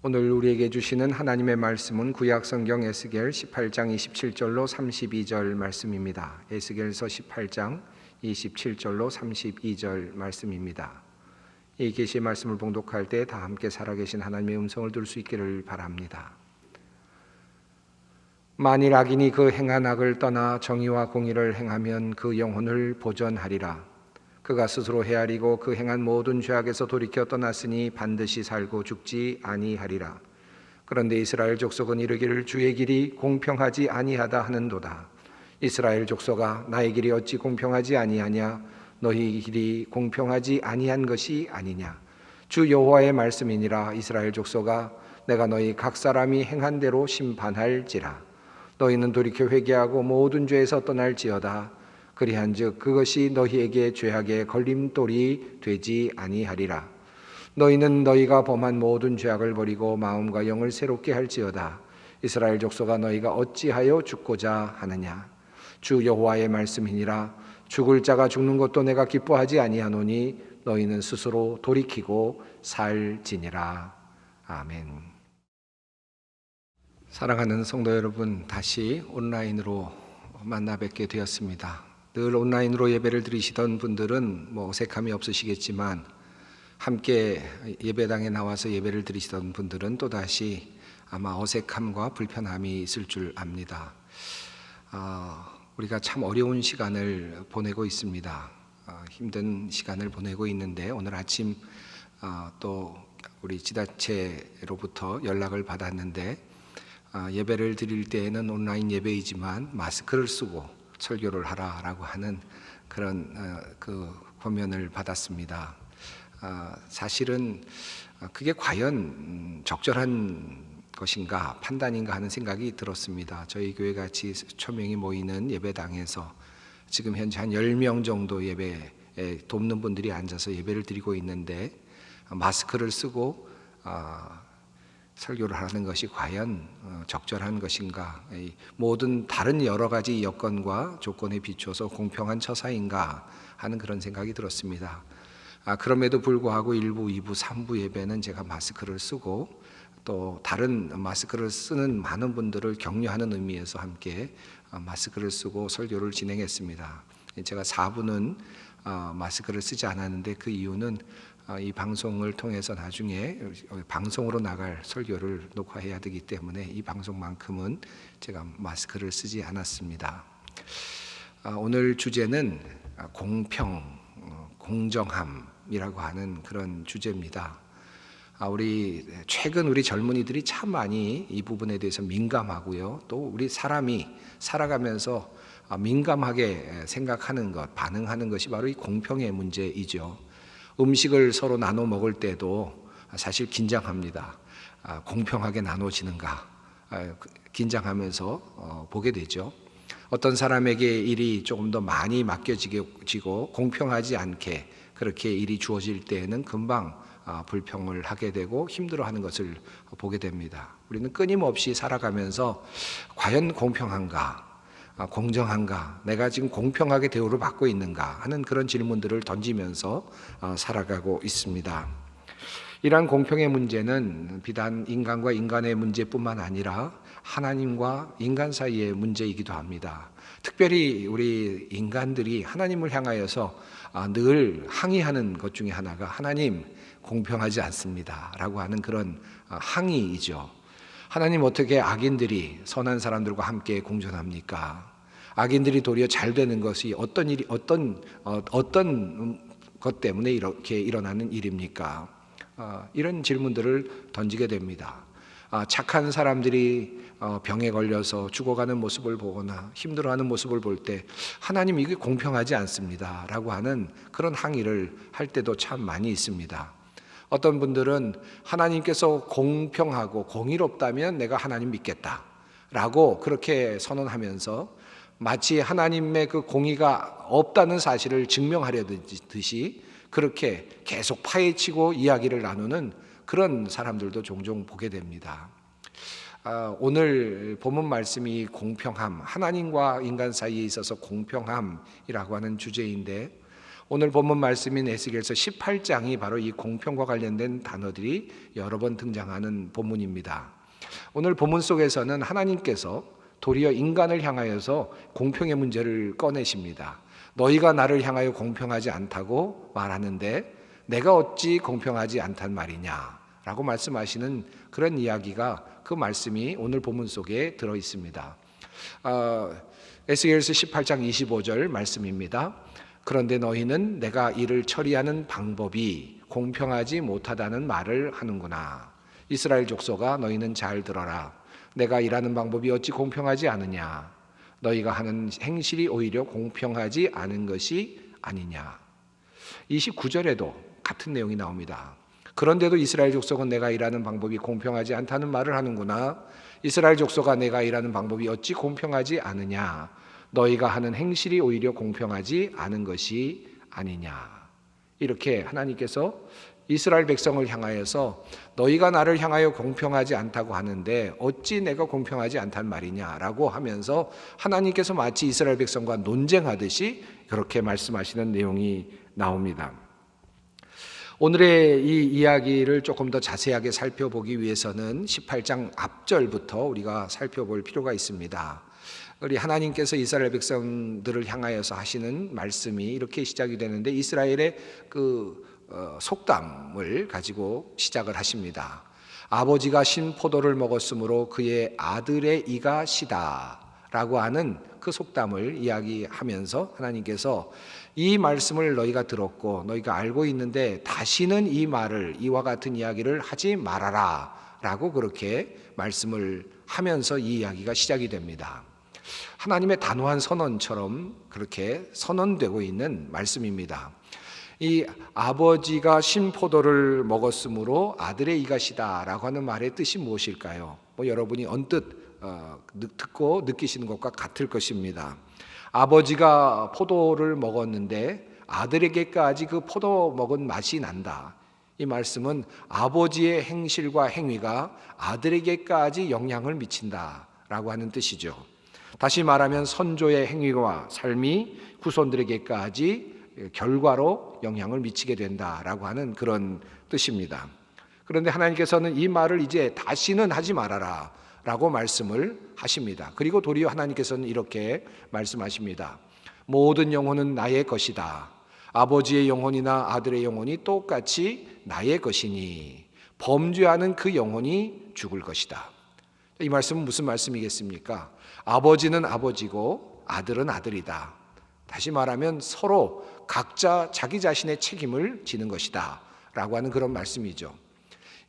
오늘 우리에게 주시는 하나님의 말씀은 구약성경 에스겔 18장 27절로 32절 말씀입니다. 에스겔서 18장 27절로 32절 말씀입니다. 이 계시의 말씀을 봉독할 때 다 함께 살아계신 하나님의 음성을 들을 수 있기를 바랍니다. 만일 악인이 그 행한 악을 떠나 정의와 공의를 행하면 그 영혼을 보전하리라. 그가 스스로 헤아리고 그 행한 모든 죄악에서 돌이켜 떠났으니 반드시 살고 죽지 아니하리라. 그런데 이스라엘 족속은 이르기를 주의 길이 공평하지 아니하다 하는도다. 이스라엘 족속아, 나의 길이 어찌 공평하지 아니하냐? 너희 길이 공평하지 아니한 것이 아니냐? 주 여호와의 말씀이니라. 이스라엘 족속아, 내가 너희 각 사람이 행한 대로 심판할지라. 너희는 돌이켜 회개하고 모든 죄에서 떠날지어다. 그리한즉 그것이 너희에게 죄악의 걸림돌이 되지 아니하리라. 너희는 너희가 범한 모든 죄악을 버리고 마음과 영을 새롭게 할지어다. 이스라엘 족속아, 너희가 어찌하여 죽고자 하느냐? 주 여호와의 말씀이니라. 죽을 자가 죽는 것도 내가 기뻐하지 아니하노니 너희는 스스로 돌이키고 살지니라. 아멘. 사랑하는 성도 여러분, 다시 온라인으로 만나 뵙게 되었습니다. 늘 온라인으로 예배를 드리시던 분들은 어색함이 없으시겠지만 함께 예배당에 나와서 예배를 드리시던 분들은 또다시 아마 어색함과 불편함이 있을 줄 압니다. 우리가 참 어려운 시간을 보내고 있습니다. 힘든 시간을 보내고 있는데 오늘 아침 또 우리 지자체로부터 연락을 받았는데 예배를 드릴 때에는 온라인 예배이지만 마스크를 쓰고 설교를 하라라고 하는 그런 그 권면을 받았습니다. 사실은 그게 과연 적절한 것인가 판단인가 하는 생각이 들었습니다. 저희 교회 같이 초명이 모이는 예배당에서 지금 현재 한 10명 정도 예배에 돕는 분들이 앉아서 예배를 드리고 있는데 마스크를 쓰고 설교를 하는 것이 과연 적절한 것인가? 모든 다른 여러 가지 여건과 조건에 비춰서 공평한 처사인가 하는 그런 생각이 들었습니다. 그럼에도 불구하고 1부, 2부, 3부 예배는 제가 마스크를 쓰고 또 다른 마스크를 쓰는 많은 분들을 격려하는 의미에서 함께 마스크를 쓰고 설교를 진행했습니다. 제가 4부는 마스크를 쓰지 않았는데 그 이유는 이 방송을 통해서 나중에 방송으로 나갈 설교를 녹화해야 되기 때문에 이 방송만큼은 제가 마스크를 쓰지 않았습니다. 오늘 주제는 공평, 공정함이라고 하는 그런 주제입니다. 최근 우리 젊은이들이 참 많이 이 부분에 대해서 민감하고요. 또 우리 사람이 살아가면서 민감하게 생각하는 것, 반응하는 것이 바로 이 공평의 문제이죠. 음식을 서로 나눠 먹을 때도 사실 긴장합니다. 공평하게 나눠지는가 긴장하면서 보게 되죠. 어떤 사람에게 일이 조금 더 많이 맡겨지고 공평하지 않게 그렇게 일이 주어질 때에는 금방 불평을 하게 되고 힘들어하는 것을 보게 됩니다. 우리는 끊임없이 살아가면서 과연 공평한가? 공정한가? 내가 지금 공평하게 대우를 받고 있는가? 하는 그런 질문들을 던지면서 살아가고 있습니다. 이러한 공평의 문제는 비단 인간과 인간의 문제뿐만 아니라 하나님과 인간 사이의 문제이기도 합니다. 특별히 우리 인간들이 하나님을 향하여서 늘 항의하는 것 중에 하나가 하나님 공평하지 않습니다 라고 하는 그런 항의이죠. 하나님 어떻게 악인들이 선한 사람들과 함께 공존합니까? 악인들이 도리어 잘 되는 것이 어떤 것 때문에 이렇게 일어나는 일입니까? 이런 질문들을 던지게 됩니다. 착한 사람들이 병에 걸려서 죽어가는 모습을 보거나 힘들어하는 모습을 볼 때 하나님 이게 공평하지 않습니다 라고 하는 그런 항의를 할 때도 참 많이 있습니다. 어떤 분들은 하나님께서 공평하고 공의롭다면 내가 하나님 믿겠다 라고 그렇게 선언하면서 마치 하나님의 그 공의가 없다는 사실을 증명하려듯이 그렇게 계속 파헤치고 이야기를 나누는 그런 사람들도 종종 보게 됩니다. 오늘 본문 말씀이 공평함, 하나님과 인간 사이에 있어서 공평함이라고 하는 주제인데 오늘 본문 말씀인 에스겔서 18장이 바로 이 공평과 관련된 단어들이 여러 번 등장하는 본문입니다. 오늘 본문 속에서는 하나님께서 도리어 인간을 향하여서 공평의 문제를 꺼내십니다. 너희가 나를 향하여 공평하지 않다고 말하는데 내가 어찌 공평하지 않단 말이냐 라고 말씀하시는 그런 이야기가, 그 말씀이 오늘 본문 속에 들어 있습니다. 에스겔서 18장 25절 말씀입니다. 그런데 너희는 내가 이를 처리하는 방법이 공평하지 못하다는 말을 하는구나. 이스라엘 족속아, 너희는 잘 들어라. 내가 일하는 방법이 어찌 공평하지 않으냐. 너희가 하는 행실이 오히려 공평하지 않은 것이 아니냐. 29절에도 같은 내용이 나옵니다. 그런데도 이스라엘 족속은 내가 일하는 방법이 공평하지 않다는 말을 하는구나. 이스라엘 족속아, 내가 일하는 방법이 어찌 공평하지 않으냐. 너희가 하는 행실이 오히려 공평하지 않은 것이 아니냐. 이렇게 하나님께서 이스라엘 백성을 향하여서 너희가 나를 향하여 공평하지 않다고 하는데 어찌 내가 공평하지 않단 말이냐라고 하면서 하나님께서 마치 이스라엘 백성과 논쟁하듯이 그렇게 말씀하시는 내용이 나옵니다. 오늘의 이 이야기를 조금 더 자세하게 살펴보기 위해서는 18장 앞절부터 우리가 살펴볼 필요가 있습니다. 우리 하나님께서 이스라엘 백성들을 향하여서 하시는 말씀이 이렇게 시작이 되는데 이스라엘의 속담을 가지고 시작을 하십니다. 아버지가 신 포도를 먹었으므로 그의 아들의 이가 시다 라고 하는 그 속담을 이야기하면서 하나님께서 이 말씀을 너희가 들었고 너희가 알고 있는데 다시는 이 말을, 이와 같은 이야기를 하지 말아라 라고 그렇게 말씀을 하면서 이 이야기가 시작이 됩니다. 하나님의 단호한 선언처럼 그렇게 선언되고 있는 말씀입니다. 이 아버지가 신포도를 먹었으므로 아들의 이가시다 라고 하는 말의 뜻이 무엇일까요? 여러분이 언뜻 듣고 느끼시는 것과 같을 것입니다. 아버지가 포도를 먹었는데 아들에게까지 그 포도 먹은 맛이 난다. 이 말씀은 아버지의 행실과 행위가 아들에게까지 영향을 미친다 라고 하는 뜻이죠. 다시 말하면 선조의 행위와 삶이 후손들에게까지 결과로 영향을 미치게 된다라고 하는 그런 뜻입니다. 그런데 하나님께서는 이 말을 이제 다시는 하지 말아라 라고 말씀을 하십니다. 그리고 도리어 하나님께서는 이렇게 말씀하십니다. 모든 영혼은 나의 것이다. 아버지의 영혼이나 아들의 영혼이 똑같이 나의 것이니 범죄하는 그 영혼이 죽을 것이다. 이 말씀은 무슨 말씀이겠습니까? 아버지는 아버지고 아들은 아들이다. 다시 말하면 서로 각자 자기 자신의 책임을 지는 것이다 라고 하는 그런 말씀이죠.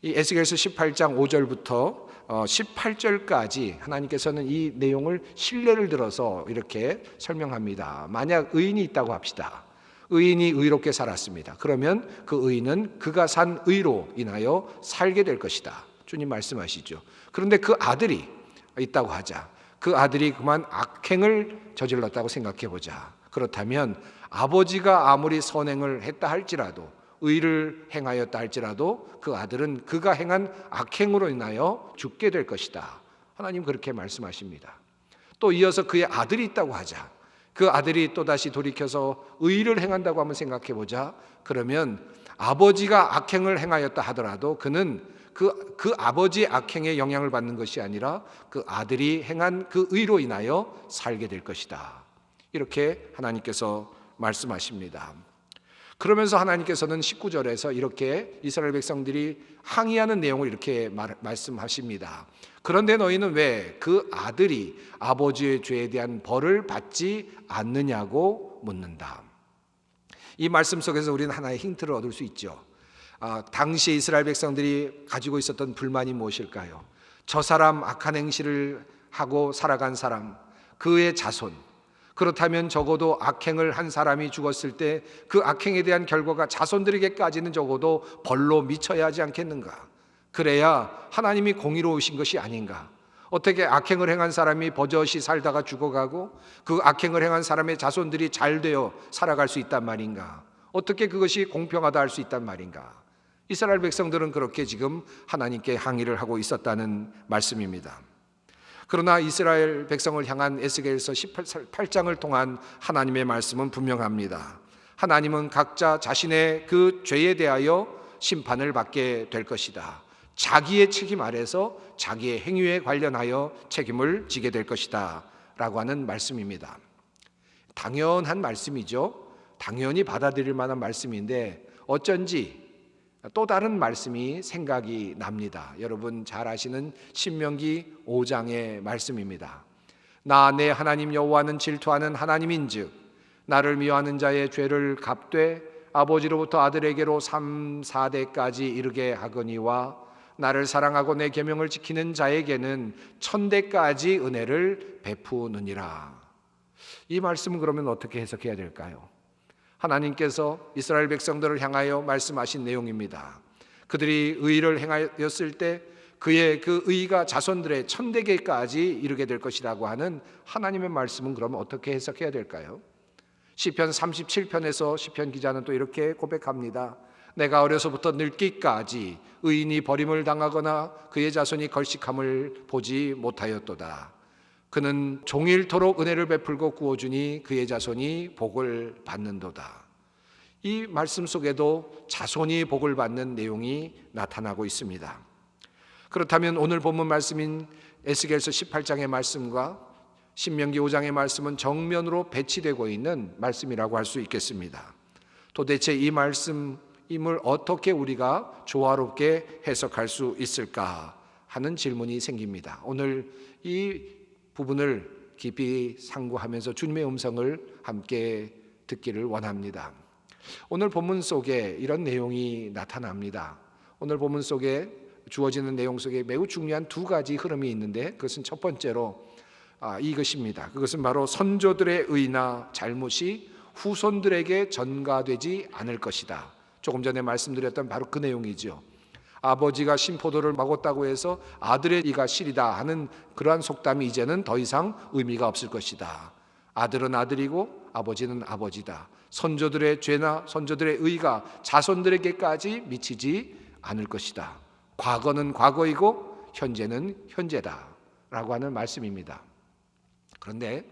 이 에스겔서 18장 5절부터 18절까지 하나님께서는 이 내용을 신뢰를 들어서 이렇게 설명합니다. 만약 의인이 있다고 합시다. 의인이 의롭게 살았습니다. 그러면 그 의인은 그가 산 의로 인하여 살게 될 것이다. 주님 말씀하시죠. 그런데 그 아들이 있다고 하자. 그 아들이 그만 악행을 저질렀다고 생각해 보자. 그렇다면 아버지가 아무리 선행을 했다 할지라도, 의를 행하였다 할지라도 그 아들은 그가 행한 악행으로 인하여 죽게 될 것이다. 하나님 그렇게 말씀하십니다. 또 이어서 그의 아들이 있다고 하자. 그 아들이 또다시 돌이켜서 의를 행한다고 한번 생각해 보자. 그러면 아버지가 악행을 행하였다 하더라도 그는 그 아버지의 악행에 영향을 받는 것이 아니라 그 아들이 행한 그 의로 인하여 살게 될 것이다. 이렇게 하나님께서 말씀하십니다. 그러면서 하나님께서는 19절에서 이렇게 이스라엘 백성들이 항의하는 내용을 이렇게 말씀하십니다. 그런데 너희는 왜 그 아들이 아버지의 죄에 대한 벌을 받지 않느냐고 묻는다. 이 말씀 속에서 우리는 하나의 힌트를 얻을 수 있죠. 당시 이스라엘 백성들이 가지고 있었던 불만이 무엇일까요? 저 사람 악한 행실을 하고 살아간 사람, 그의 자손, 그렇다면 적어도 악행을 한 사람이 죽었을 때 그 악행에 대한 결과가 자손들에게까지는 적어도 벌로 미쳐야 하지 않겠는가? 그래야 하나님이 공의로우신 것이 아닌가? 어떻게 악행을 행한 사람이 버젓이 살다가 죽어가고 그 악행을 행한 사람의 자손들이 잘 되어 살아갈 수 있단 말인가? 어떻게 그것이 공평하다 할 수 있단 말인가? 이스라엘 백성들은 그렇게 지금 하나님께 항의를 하고 있었다는 말씀입니다. 그러나 이스라엘 백성을 향한 에스겔서 18장을 통한 하나님의 말씀은 분명합니다. 하나님은 각자 자신의 그 죄에 대하여 심판을 받게 될 것이다. 자기의 책임 아래서 자기의 행위에 관련하여 책임을 지게 될 것이다 라고 하는 말씀입니다. 당연한 말씀이죠. 당연히 받아들일 만한 말씀인데 어쩐지 또 다른 말씀이 생각이 납니다. 여러분 잘 아시는 신명기 5장의 말씀입니다. 나 내 하나님 여호와는 질투하는 하나님인즉 나를 미워하는 자의 죄를 갚되 아버지로부터 아들에게로 3, 4대까지 이르게 하거니와 나를 사랑하고 내 계명을 지키는 자에게는 1000대까지 은혜를 베푸느니라. 이 말씀은 그러면 어떻게 해석해야 될까요? 하나님께서 이스라엘 백성들을 향하여 말씀하신 내용입니다. 그들이 의를 행하였을 때 그의 그 의가 자손들의 1000대까지 이르게 될 것이라고 하는 하나님의 말씀은 그러면 어떻게 해석해야 될까요? 시편 37편에서 시편 기자는 또 이렇게 고백합니다. 내가 어려서부터 늙기까지 의인이 버림을 당하거나 그의 자손이 걸식함을 보지 못하였도다. 그는 종일토록 은혜를 베풀고 구워주니 그의 자손이 복을 받는도다. 이 말씀 속에도 자손이 복을 받는 내용이 나타나고 있습니다. 그렇다면 오늘 본문 말씀인 에스겔서 18장의 말씀과 신명기 5장의 말씀은 정면으로 배치되고 있는 말씀이라고 할 수 있겠습니다. 도대체 이 말씀임을 어떻게 우리가 조화롭게 해석할 수 있을까 하는 질문이 생깁니다. 오늘 이 부분을 깊이 상고하면서 주님의 음성을 함께 듣기를 원합니다. 오늘 본문 속에 이런 내용이 나타납니다. 오늘 본문 속에 주어지는 내용 속에 매우 중요한 두 가지 흐름이 있는데 그것은 첫 번째로 이것입니다. 그것은 바로 선조들의 의나 잘못이 후손들에게 전가되지 않을 것이다. 조금 전에 말씀드렸던 바로 그 내용이죠. 아버지가 신포도를 먹었다고 해서 아들의 이가 실이다 하는 그러한 속담이 이제는 더 이상 의미가 없을 것이다. 아들은 아들이고 아버지는 아버지다. 선조들의 죄나 선조들의 의가 자손들에게까지 미치지 않을 것이다. 과거는 과거이고 현재는 현재다 라고 하는 말씀입니다. 그런데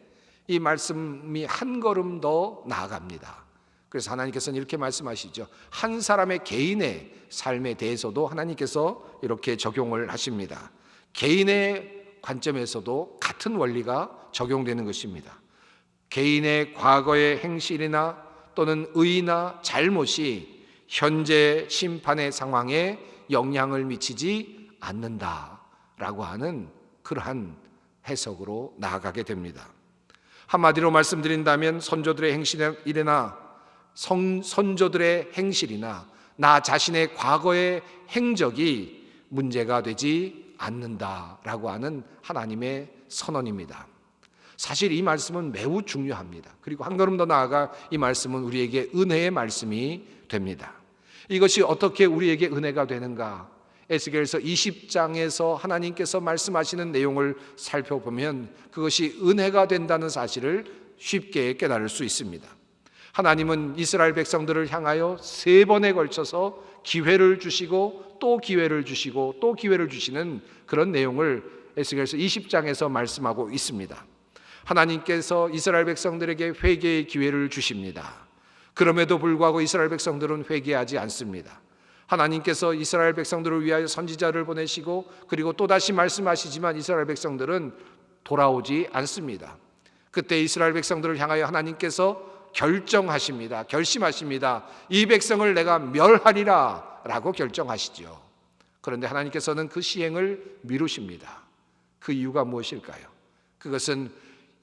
이 말씀이 한 걸음 더 나아갑니다. 그래서 하나님께서는 이렇게 말씀하시죠. 한 사람의 개인의 삶에 대해서도 하나님께서 이렇게 적용을 하십니다. 개인의 관점에서도 같은 원리가 적용되는 것입니다. 개인의 과거의 행실이나 또는 의나 잘못이 현재 심판의 상황에 영향을 미치지 않는다라고 하는 그러한 해석으로 나아가게 됩니다. 한마디로 말씀드린다면 선조들의 행실이나 나 자신의 과거의 행적이 문제가 되지 않는다라고 하는 하나님의 선언입니다. 사실 이 말씀은 매우 중요합니다. 그리고 한 걸음 더 나아가 이 말씀은 우리에게 은혜의 말씀이 됩니다. 이것이 어떻게 우리에게 은혜가 되는가? 에스겔서 20장에서 하나님께서 말씀하시는 내용을 살펴보면 그것이 은혜가 된다는 사실을 쉽게 깨달을 수 있습니다. 하나님은 이스라엘 백성들을 향하여 3번에 걸쳐서 기회를 주시고 또 기회를 주시고 또 기회를 주시는 그런 내용을 에스겔서 20장에서 말씀하고 있습니다. 하나님께서 이스라엘 백성들에게 회개의 기회를 주십니다. 그럼에도 불구하고 이스라엘 백성들은 회개하지 않습니다. 하나님께서 이스라엘 백성들을 위하여 선지자를 보내시고 그리고 또다시 말씀하시지만 이스라엘 백성들은 돌아오지 않습니다. 그때 이스라엘 백성들을 향하여 하나님께서 결정하십니다. 결심하십니다. 이 백성을 내가 멸하리라 라고 결정하시죠. 그런데 하나님께서는 그 시행을 미루십니다. 그 이유가 무엇일까요? 그것은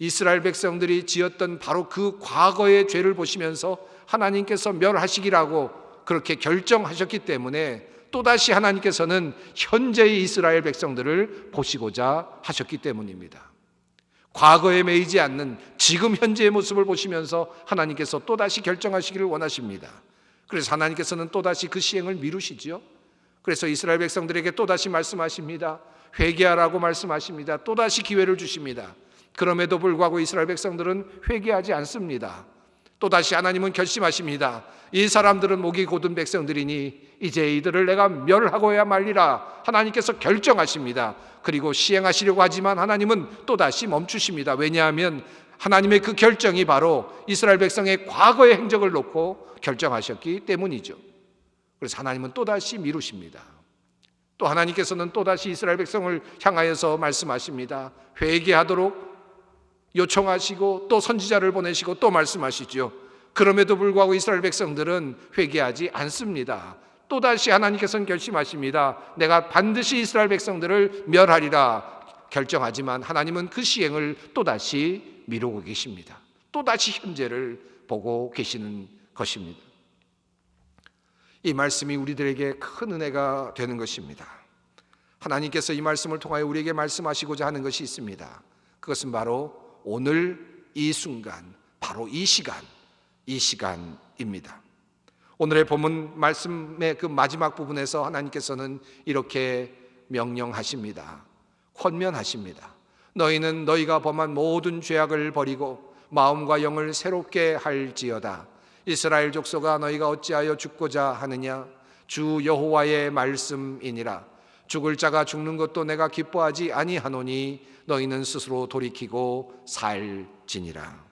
이스라엘 백성들이 지었던 바로 그 과거의 죄를 보시면서 하나님께서 멸하시기라고 그렇게 결정하셨기 때문에 또다시 하나님께서는 현재의 이스라엘 백성들을 보시고자 하셨기 때문입니다. 과거에 매이지 않는 지금 현재의 모습을 보시면서 하나님께서 또다시 결정하시기를 원하십니다. 그래서 하나님께서는 또다시 그 시행을 미루시지요. 그래서 이스라엘 백성들에게 또다시 말씀하십니다. 회개하라고 말씀하십니다. 또다시 기회를 주십니다. 그럼에도 불구하고 이스라엘 백성들은 회개하지 않습니다. 또다시 하나님은 결심하십니다. 이 사람들은 목이 곧은 백성들이니 이제 이들을 내가 멸하고야 말리라. 하나님께서 결정하십니다. 그리고 시행하시려고 하지만 하나님은 또다시 멈추십니다. 왜냐하면 하나님의 그 결정이 바로 이스라엘 백성의 과거의 행적을 놓고 결정하셨기 때문이죠. 그래서 하나님은 또다시 미루십니다. 또 하나님께서는 또다시 이스라엘 백성을 향하여서 말씀하십니다. 회개하도록 요청하시고 또 선지자를 보내시고 또 말씀하시죠. 그럼에도 불구하고 이스라엘 백성들은 회개하지 않습니다. 또다시 하나님께서는 결심하십니다. 내가 반드시 이스라엘 백성들을 멸하리라 결정하지만 하나님은 그 시행을 또다시 미루고 계십니다. 또다시 현재를 보고 계시는 것입니다. 이 말씀이 우리들에게 큰 은혜가 되는 것입니다. 하나님께서 이 말씀을 통하여 우리에게 말씀하시고자 하는 것이 있습니다. 그것은 바로 오늘 이 순간, 바로 이 시간입니다. 오늘의 본문 말씀의 그 마지막 부분에서 하나님께서는 이렇게 명령하십니다. 권면하십니다. 너희는 너희가 범한 모든 죄악을 버리고 마음과 영을 새롭게 할지어다. 이스라엘 족속아, 너희가 어찌하여 죽고자 하느냐? 주 여호와의 말씀이니라. 죽을 자가 죽는 것도 내가 기뻐하지 아니하노니 너희는 스스로 돌이키고 살지니라.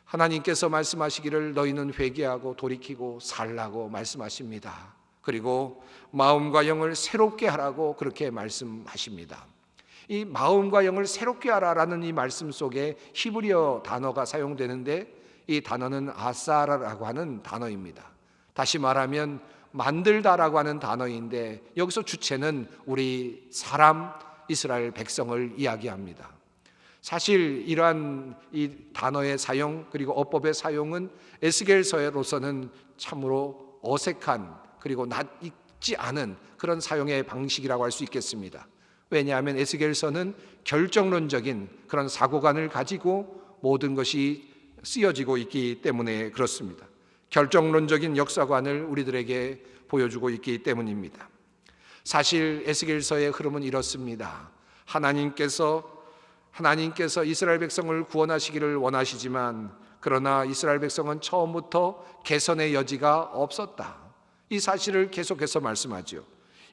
하나님께서 말씀하시기를 너희는 회개하고 돌이키고 살라고 말씀하십니다. 그리고 마음과 영을 새롭게 하라고 그렇게 말씀하십니다. 이 마음과 영을 새롭게 하라라는 이 말씀 속에 히브리어 단어가 사용되는데 이 단어는 아사라라고 하는 단어입니다. 다시 말하면 만들다라고 하는 단어인데 여기서 주체는 우리 사람 이스라엘 백성을 이야기합니다. 사실 이러한 이 단어의 사용 그리고 어법의 사용은 에스겔서로서는 참으로 어색한 그리고 낯익지 않은 그런 사용의 방식이라고 할 수 있겠습니다. 왜냐하면 에스겔서는 결정론적인 그런 사고관을 가지고 모든 것이 쓰여지고 있기 때문에 그렇습니다. 결정론적인 역사관을 우리들에게 보여주고 있기 때문입니다. 사실 에스겔서의 흐름은 이렇습니다. 하나님께서 이스라엘 백성을 구원하시기를 원하시지만 그러나 이스라엘 백성은 처음부터 개선의 여지가 없었다. 이 사실을 계속해서 말씀하죠.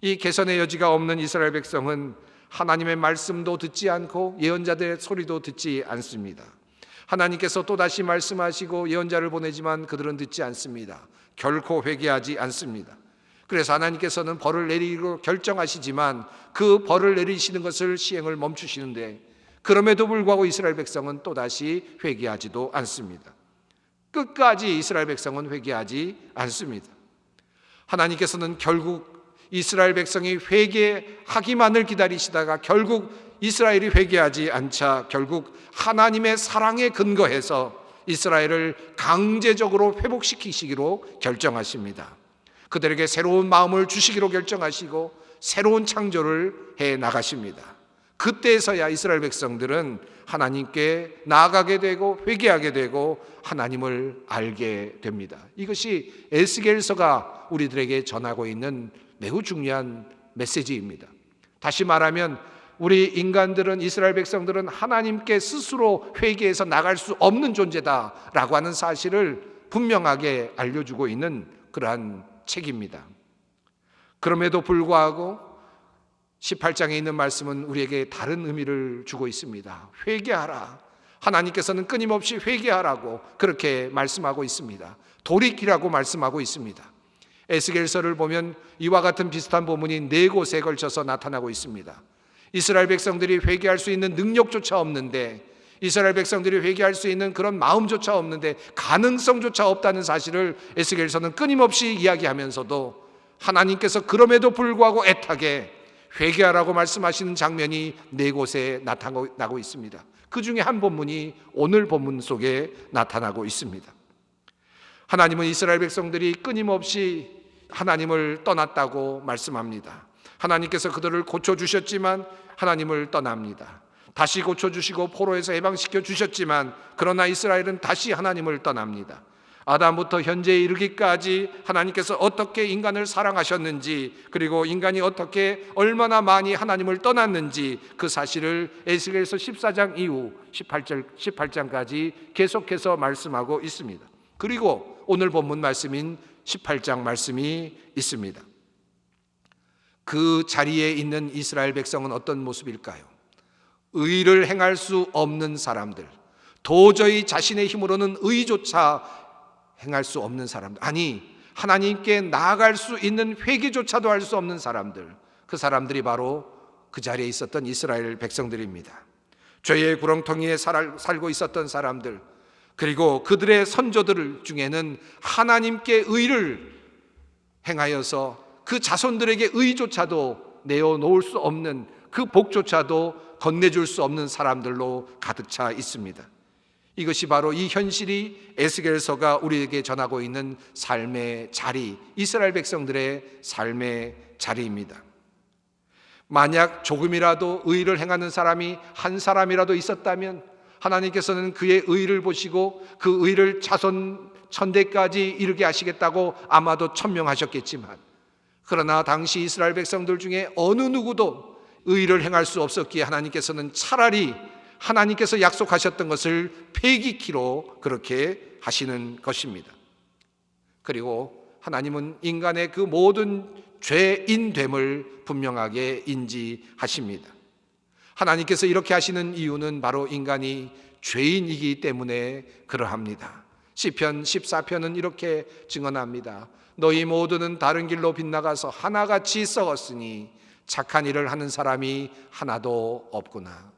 이 개선의 여지가 없는 이스라엘 백성은 하나님의 말씀도 듣지 않고 예언자들의 소리도 듣지 않습니다. 하나님께서 또다시 말씀하시고 예언자를 보내지만 그들은 듣지 않습니다. 결코 회개하지 않습니다. 그래서 하나님께서는 벌을 내리기로 결정하시지만 그 벌을 내리시는 것을 시행을 멈추시는데 그럼에도 불구하고 이스라엘 백성은 또다시 회개하지도 않습니다. 끝까지 이스라엘 백성은 회개하지 않습니다. 하나님께서는 결국 이스라엘 백성이 회개하기만을 기다리시다가 결국 이스라엘이 회개하지 않자 결국 하나님의 사랑에 근거해서 이스라엘을 강제적으로 회복시키시기로 결정하십니다. 그들에게 새로운 마음을 주시기로 결정하시고 새로운 창조를 해 나가십니다. 그때서야 이스라엘 백성들은 하나님께 나아가게 되고 회개하게 되고 하나님을 알게 됩니다. 이것이 에스겔서가 우리들에게 전하고 있는 매우 중요한 메시지입니다. 다시 말하면 우리 인간들은 이스라엘 백성들은 하나님께 스스로 회개해서 나갈 수 없는 존재다라고 하는 사실을 분명하게 알려주고 있는 그러한 책입니다. 그럼에도 불구하고 18장에 있는 말씀은 우리에게 다른 의미를 주고 있습니다. 회개하라. 하나님께서는 끊임없이 회개하라고 그렇게 말씀하고 있습니다. 돌이키라고 말씀하고 있습니다. 에스겔서를 보면 이와 같은 비슷한 본문이 4곳에 걸쳐서 나타나고 있습니다. 이스라엘 백성들이 회개할 수 있는 능력조차 없는데 이스라엘 백성들이 회개할 수 있는 그런 마음조차 없는데 가능성조차 없다는 사실을 에스겔서는 끊임없이 이야기하면서도 하나님께서 그럼에도 불구하고 애타게 회개하라고 말씀하시는 장면이 4곳에 나타나고 있습니다. 그 중에 한 본문이 오늘 본문 속에 나타나고 있습니다. 하나님은 이스라엘 백성들이 끊임없이 하나님을 떠났다고 말씀합니다. 하나님께서 그들을 고쳐주셨지만 하나님을 떠납니다. 다시 고쳐주시고 포로에서 해방시켜 주셨지만 그러나 이스라엘은 다시 하나님을 떠납니다. 아담부터 현재에 이르기까지 하나님께서 어떻게 인간을 사랑하셨는지 그리고 인간이 어떻게 얼마나 많이 하나님을 떠났는지 그 사실을 에스겔서 14장 이후 18장까지 계속해서 말씀하고 있습니다. 그리고 오늘 본문 말씀인 18장 말씀이 있습니다. 그 자리에 있는 이스라엘 백성은 어떤 모습일까요? 의를 행할 수 없는 사람들, 도저히 자신의 힘으로는 의조차 행할 수 없는 사람들, 아니 하나님께 나아갈 수 있는 회개조차도 할 수 없는 사람들, 그 사람들이 바로 그 자리에 있었던 이스라엘 백성들입니다. 죄의 구렁텅이에 살고 있었던 사람들, 그리고 그들의 선조들 중에는 하나님께 의를 행하여서 그 자손들에게 의조차도 내어놓을 수 없는, 그 복조차도 건네줄 수 없는 사람들로 가득 차 있습니다. 이것이 바로 이 현실이 에스겔서가 우리에게 전하고 있는 삶의 자리, 이스라엘 백성들의 삶의 자리입니다. 만약 조금이라도 의를 행하는 사람이 한 사람이라도 있었다면 하나님께서는 그의 의를 보시고 그 의를 자손 천대까지 이르게 하시겠다고 아마도 천명하셨겠지만, 그러나 당시 이스라엘 백성들 중에 어느 누구도 의를 행할 수 없었기에 하나님께서는 차라리 하나님께서 약속하셨던 것을 폐기키로 그렇게 하시는 것입니다. 그리고 하나님은 인간의 그 모든 죄인됨을 분명하게 인지하십니다. 하나님께서 이렇게 하시는 이유는 바로 인간이 죄인이기 때문에 그러합니다. 시편 14편은 이렇게 증언합니다. 너희 모두는 다른 길로 빗나가서 하나같이 썩었으니 착한 일을 하는 사람이 하나도 없구나.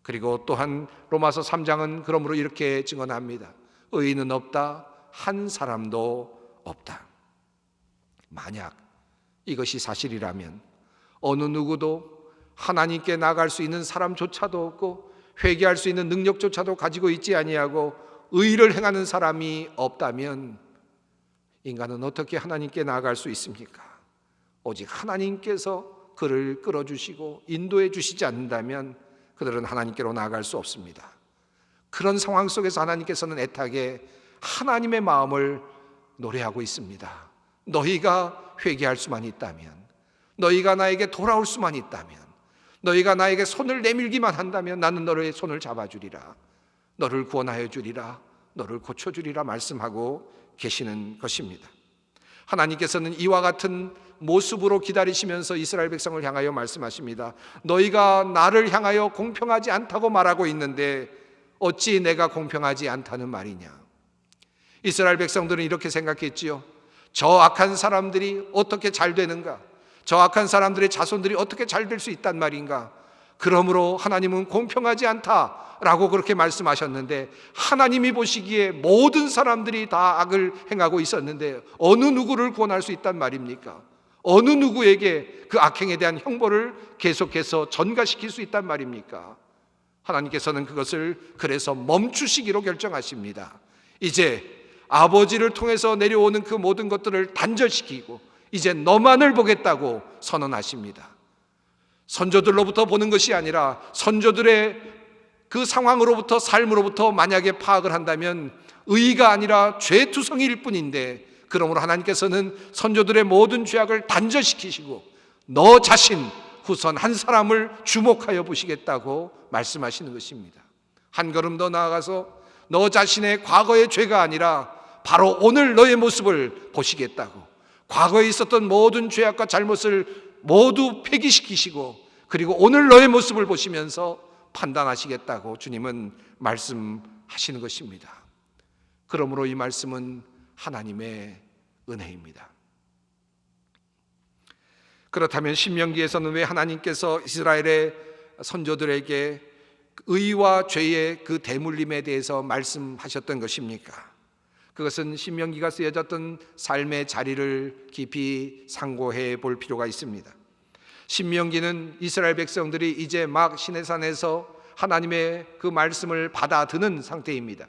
그리고 또한 로마서 3장은 그러므로 이렇게 증언합니다. 의인은 없다, 한 사람도 없다. 만약 이것이 사실이라면 어느 누구도 하나님께 나아갈 수 있는 사람조차도 없고 회개할 수 있는 능력조차도 가지고 있지 아니하고 의를 행하는 사람이 없다면 인간은 어떻게 하나님께 나아갈 수 있습니까? 오직 하나님께서 그를 끌어주시고 인도해 주시지 않는다면 그들은 하나님께로 나아갈 수 없습니다. 그런 상황 속에서 하나님께서는 애타게 하나님의 마음을 노래하고 있습니다. 너희가 회개할 수만 있다면, 너희가 나에게 돌아올 수만 있다면, 너희가 나에게 손을 내밀기만 한다면 나는 너의 손을 잡아주리라, 너를 구원하여 주리라, 너를 고쳐주리라 말씀하고 계시는 것입니다. 하나님께서는 이와 같은 모습으로 기다리시면서 이스라엘 백성을 향하여 말씀하십니다. 너희가 나를 향하여 공평하지 않다고 말하고 있는데 어찌 내가 공평하지 않다는 말이냐. 이스라엘 백성들은 이렇게 생각했지요. 저 악한 사람들이 어떻게 잘 되는가, 저 악한 사람들의 자손들이 어떻게 잘 될 수 있단 말인가. 그러므로 하나님은 공평하지 않다라고 그렇게 말씀하셨는데, 하나님이 보시기에 모든 사람들이 다 악을 행하고 있었는데 어느 누구를 구원할 수 있단 말입니까? 어느 누구에게 그 악행에 대한 형벌을 계속해서 전가시킬 수 있단 말입니까? 하나님께서는 그것을 그래서 멈추시기로 결정하십니다. 이제 아버지를 통해서 내려오는 그 모든 것들을 단절시키고 이제 너만을 보겠다고 선언하십니다. 선조들로부터 보는 것이 아니라 선조들의 그 상황으로부터, 삶으로부터 만약에 파악을 한다면 의가 아니라 죄투성이일 뿐인데, 그러므로 하나님께서는 선조들의 모든 죄악을 단절시키시고 너 자신 후선 한 사람을 주목하여 보시겠다고 말씀하시는 것입니다. 한 걸음 더 나아가서 너 자신의 과거의 죄가 아니라 바로 오늘 너의 모습을 보시겠다고, 과거에 있었던 모든 죄악과 잘못을 모두 폐기시키시고 그리고 오늘 너의 모습을 보시면서 판단하시겠다고 주님은 말씀하시는 것입니다. 그러므로 이 말씀은 하나님의 은혜입니다. 그렇다면 신명기에서는 왜 하나님께서 이스라엘의 선조들에게 의와 죄의 그 대물림에 대해서 말씀하셨던 것입니까? 그것은 신명기가 쓰여졌던 삶의 자리를 깊이 상고해 볼 필요가 있습니다. 신명기는 이스라엘 백성들이 이제 막 시내산에서 하나님의 그 말씀을 받아드는 상태입니다.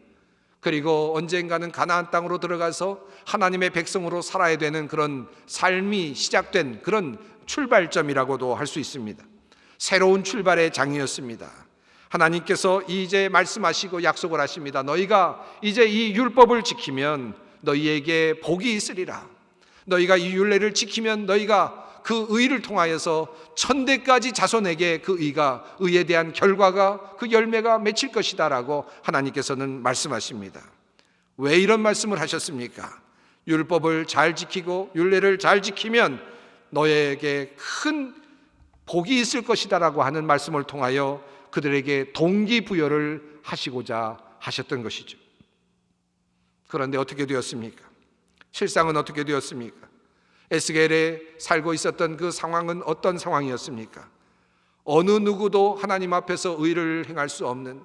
그리고 언젠가는 가나안 땅으로 들어가서 하나님의 백성으로 살아야 되는 그런 삶이 시작된 그런 출발점이라고도 할 수 있습니다. 새로운 출발의 장이었습니다. 하나님께서 이제 말씀하시고 약속을 하십니다. 너희가 이제 이 율법을 지키면 너희에게 복이 있으리라. 너희가 이 율례를 지키면 너희가 그 의를 통하여서 천대까지 자손에게 그 의에 대한 결과가, 그 열매가 맺힐 것이다 라고 하나님께서는 말씀하십니다. 왜 이런 말씀을 하셨습니까? 율법을 잘 지키고 율례를 잘 지키면 너에게 큰 복이 있을 것이다 라고 하는 말씀을 통하여 그들에게 동기부여를 하시고자 하셨던 것이죠. 그런데 어떻게 되었습니까? 실상은 어떻게 되었습니까? 에스겔에 살고 있었던 그 상황은 어떤 상황이었습니까? 어느 누구도 하나님 앞에서 의를 행할 수 없는,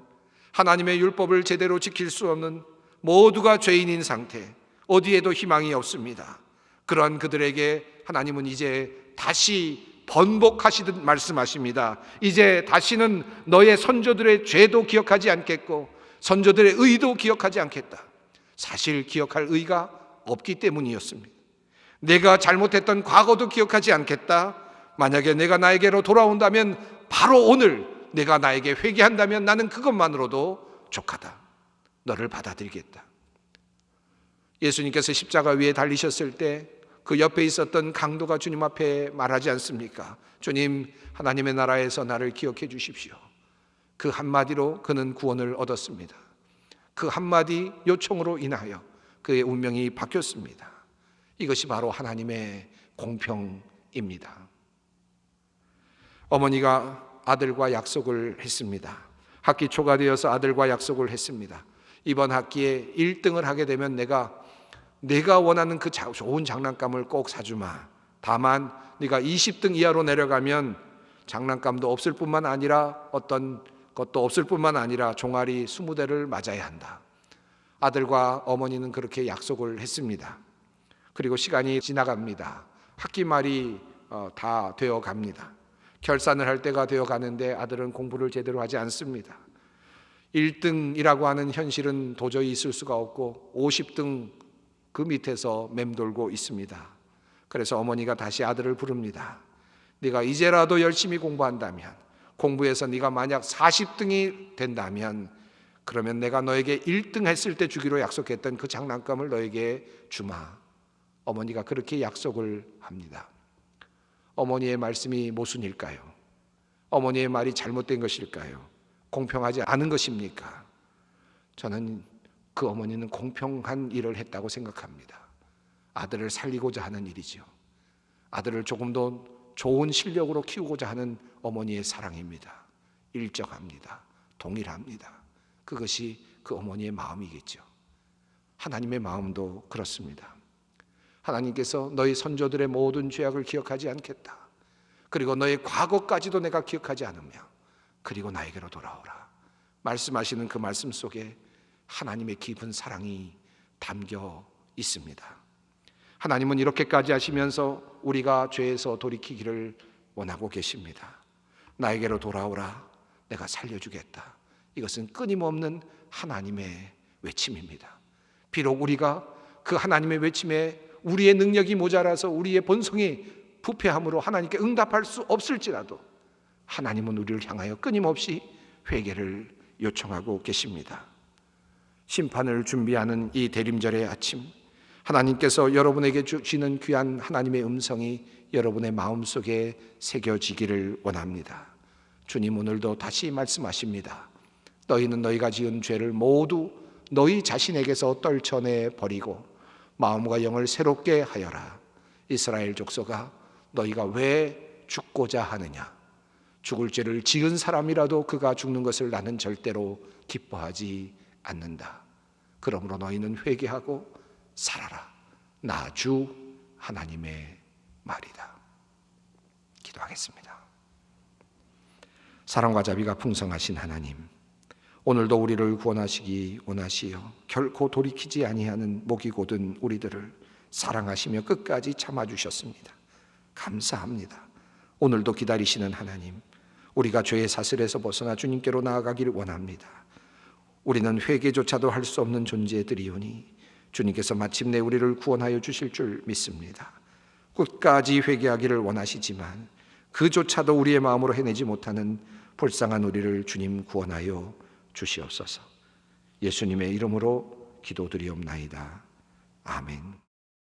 하나님의 율법을 제대로 지킬 수 없는 모두가 죄인인 상태, 어디에도 희망이 없습니다. 그런 그들에게 하나님은 이제 다시 번복하시듯 말씀하십니다. 이제 다시는 너의 선조들의 죄도 기억하지 않겠고 선조들의 의도 기억하지 않겠다. 사실 기억할 의가 없기 때문이었습니다. 내가 잘못했던 과거도 기억하지 않겠다. 만약에 내가 나에게로 돌아온다면 바로 오늘 내가 나에게 회개한다면 나는 그것만으로도 족하다. 너를 받아들이겠다. 예수님께서 십자가 위에 달리셨을 때 그 옆에 있었던 강도가 주님 앞에 말하지 않습니까? 주님, 하나님의 나라에서 나를 기억해 주십시오. 그 한마디로 그는 구원을 얻었습니다. 그 한마디 요청으로 인하여 그의 운명이 바뀌었습니다. 이것이 바로 하나님의 공평입니다. 어머니가 아들과 약속을 했습니다. 학기 초가 되어서 아들과 약속을 했습니다. 이번 학기에 1등을 하게 되면 내가 원하는 그 좋은 장난감을 꼭 사주마. 다만 네가 20등 이하로 내려가면 장난감도 없을 뿐만 아니라 어떤 것도 없을 뿐만 아니라 종아리 20대를 맞아야 한다. 아들과 어머니는 그렇게 약속을 했습니다. 그리고 시간이 지나갑니다. 학기 말이 다 되어 갑니다. 결산을 할 때가 되어 가는데 아들은 공부를 제대로 하지 않습니다. 1등이라고 하는 현실은 도저히 있을 수가 없고 50등 그 밑에서 맴돌고 있습니다. 그래서 어머니가 다시 아들을 부릅니다. 네가 이제라도 열심히 공부한다면, 공부해서 네가 만약 40등이 된다면 그러면 내가 너에게 1등 했을 때 주기로 약속했던 그 장난감을 너에게 주마. 어머니가 그렇게 약속을 합니다. 어머니의 말씀이 모순일까요? 어머니의 말이 잘못된 것일까요? 공평하지 않은 것입니까? 저는 그 어머니는 공평한 일을 했다고 생각합니다. 아들을 살리고자 하는 일이죠. 아들을 조금 더 좋은 실력으로 키우고자 하는 어머니의 사랑입니다. 일정합니다. 동일합니다. 그것이 그 어머니의 마음이겠죠. 하나님의 마음도 그렇습니다. 하나님께서 너희 선조들의 모든 죄악을 기억하지 않겠다. 그리고 너의 과거까지도 내가 기억하지 않으며 그리고 나에게로 돌아오라. 말씀하시는 그 말씀 속에 하나님의 깊은 사랑이 담겨 있습니다. 하나님은 이렇게까지 하시면서 우리가 죄에서 돌이키기를 원하고 계십니다. 나에게로 돌아오라. 내가 살려주겠다. 이것은 끊임없는 하나님의 외침입니다. 비록 우리가 그 하나님의 외침에 우리의 능력이 모자라서 우리의 본성이 부패함으로 하나님께 응답할 수 없을지라도 하나님은 우리를 향하여 끊임없이 회개를 요청하고 계십니다. 심판을 준비하는 이 대림절의 아침, 하나님께서 여러분에게 주시는 귀한 하나님의 음성이 여러분의 마음속에 새겨지기를 원합니다. 주님 오늘도 다시 말씀하십니다. 너희는 너희가 지은 죄를 모두 너희 자신에게서 떨쳐내 버리고 마음과 영을 새롭게 하여라. 이스라엘 족속아, 너희가 왜 죽고자 하느냐? 죽을 죄를 지은 사람이라도 그가 죽는 것을 나는 절대로 기뻐하지 않는다. 그러므로 너희는 회개하고 살아라. 나 주 하나님의 말이다. 기도하겠습니다. 사랑과 자비가 풍성하신 하나님, 오늘도 우리를 구원하시기 원하시어 결코 돌이키지 아니하는 목이 곧은 우리들을 사랑하시며 끝까지 참아주셨습니다. 감사합니다. 오늘도 기다리시는 하나님, 우리가 죄의 사슬에서 벗어나 주님께로 나아가기를 원합니다. 우리는 회개조차도 할 수 없는 존재들이오니 주님께서 마침내 우리를 구원하여 주실 줄 믿습니다. 끝까지 회개하기를 원하시지만 그조차도 우리의 마음으로 해내지 못하는 불쌍한 우리를 주님 구원하여 주시옵소서. 예수님의 이름으로 기도드리옵나이다. 아멘.